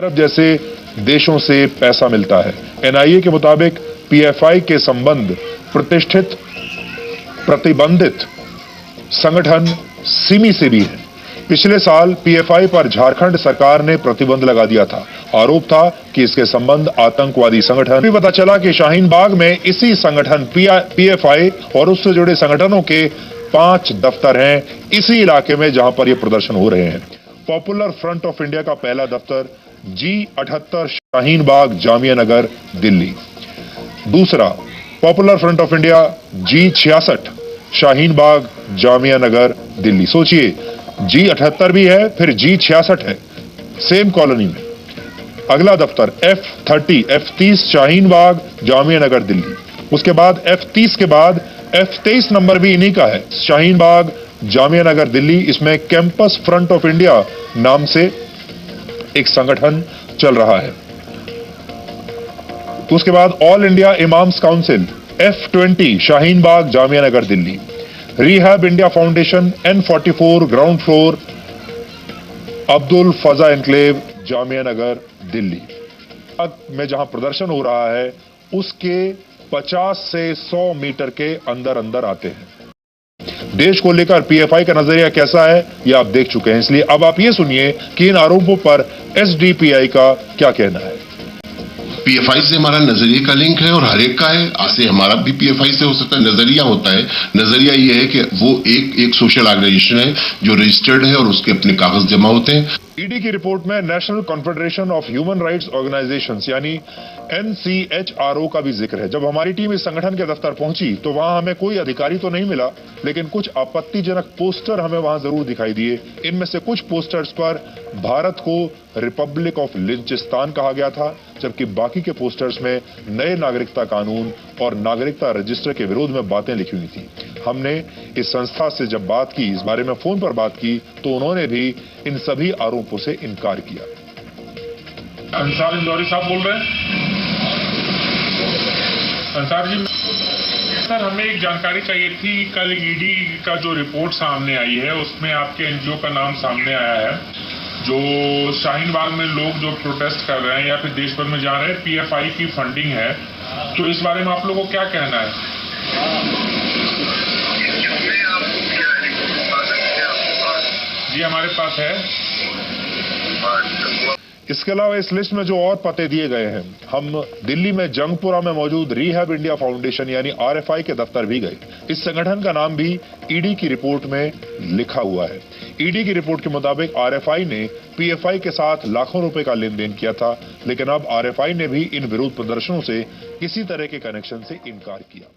अरब जैसे देशों से पैसा मिलता है। एनआईए के मुताबिक पीएफआई के संबंध प्रतिबंधित संगठन सिमी से भी है। पिछले साल पीएफआई पर झारखंड सरकार ने प्रतिबंध लगा दिया था। आरोप था कि इसके संबंध आतंकवादी संगठन। भी पता चला कि शाहीन बाग में इसी संगठन पीएफआई और उससे जुड़े संगठनों के 5 दफ्तर हैं इसी इलाके में जहां पर ये प्रदर्शन हो रहे हैं। पॉपुलर फ्रंट ऑफ इंडिया का पहला दफ्तर G78 शाहीन बाग जामिया नगर दिल्ली। दूसरा popular front of India G66 Shaheen Bagh Jamia Nagar Delhi. सोचिए, G78 भी है, फिर G66 है, सेम कॉलोनी में। अगला दफ्तर F30 शाहीन बाग जामिया नगर दिल्ली। उसके बाद F30 के बाद F23 नंबर भी इन्हीं का है, शाहीन बाग जामिया नगर दिल्ली। इसमें कैंपस फ्रंट ऑफ इंडिया नाम से एक संगठन चल रहा है। तो उसके बाद all India imams council F20 Shaheen Bagh Jamia Nagar Delhi. Rehab India foundation N44 ground floor Abdul Faza enclave Jamia Nagar Delhi में जहां प्रदर्शन हो रहा है उसके 50 से 100 मीटर के अंदर अंदर आते हैं। देश को लेकर पीएफआई का नजरिया कैसा है यह आप देख चुके हैं, इसलिए अब आप ये सुनिए कि इन आरोपों पर एसडीपीआई का क्या कहना है। पीएफआई से हमारा नजरिए का लिंक है और हर एक का है। आज से हमारा भी पीएफआई से हो सकता है। नजरिया होता है, नजरिया ये है कि वो एक सोशल ऑर्गेनाइजेशन है जो रजिस्टर्ड है और उसके अपने कागज जमा होते हैं। ईडी की रिपोर्ट में national confederation of human rights organisations यानी NCHRO का भी जिक्र है। जब हमारी टीम इस संगठन के दफ्तर पहुंची तो वहां हमें कोई अधिकारी तो नहीं मिला, लेकिन कुछ आपत्तिजनक पोस्टर हमें वहां जरूर दिखाई दिए। इनमें से कुछ पोस्टर्स पर भारत को रिपब्लिक ऑफ लिंचिस्तान कहा गया था, जबकि बाकी के पोस्टर्स में नए नागरिकता कानून और नागरिकता रजिस्टर के विरोध में बातें लिखी हुई थी। हमने इस संस्था से जब बात की, इस बारे में फोन पर बात की, तो उन्होंने भी इन सभी आरोपों से इनकार किया। अंसार इंदौरी साहब बोल रहे हैं। अंसार जी सर, हमें एक जानकारी चाहिए थी। कल ईडी का जो रिपोर्ट सामने आई है उसमें आपके एनजीओ का नाम सामने आया है, जो शाहीन बाग में लोग जो प्रोटेस्ट कर रहे हैं या फिर देश भर में जा रहे हैं, पीएफआई की फंडिंग है। तो इस बारे में आप लोगों को क्या कहना है? जी हमारे पास है। इसके अलावा इस लिस्ट में जो और पते दिए गए हैं, हम दिल्ली में जंगपुरा में मौजूद रिहैब इंडिया फाउंडेशन यानी RFI के दफ्तर भी गए। इस संगठन का नाम भी ईडी की रिपोर्ट में लिखा हुआ है। ईडी की रिपोर्ट के मुताबिक RFI ने पीएफआई के साथ लाखों रुपए का लेन देन किया था, लेकिन अब RFI ने भी इन विरोध प्रदर्शनों से किसी तरह के कनेक्शन से इनकार किया।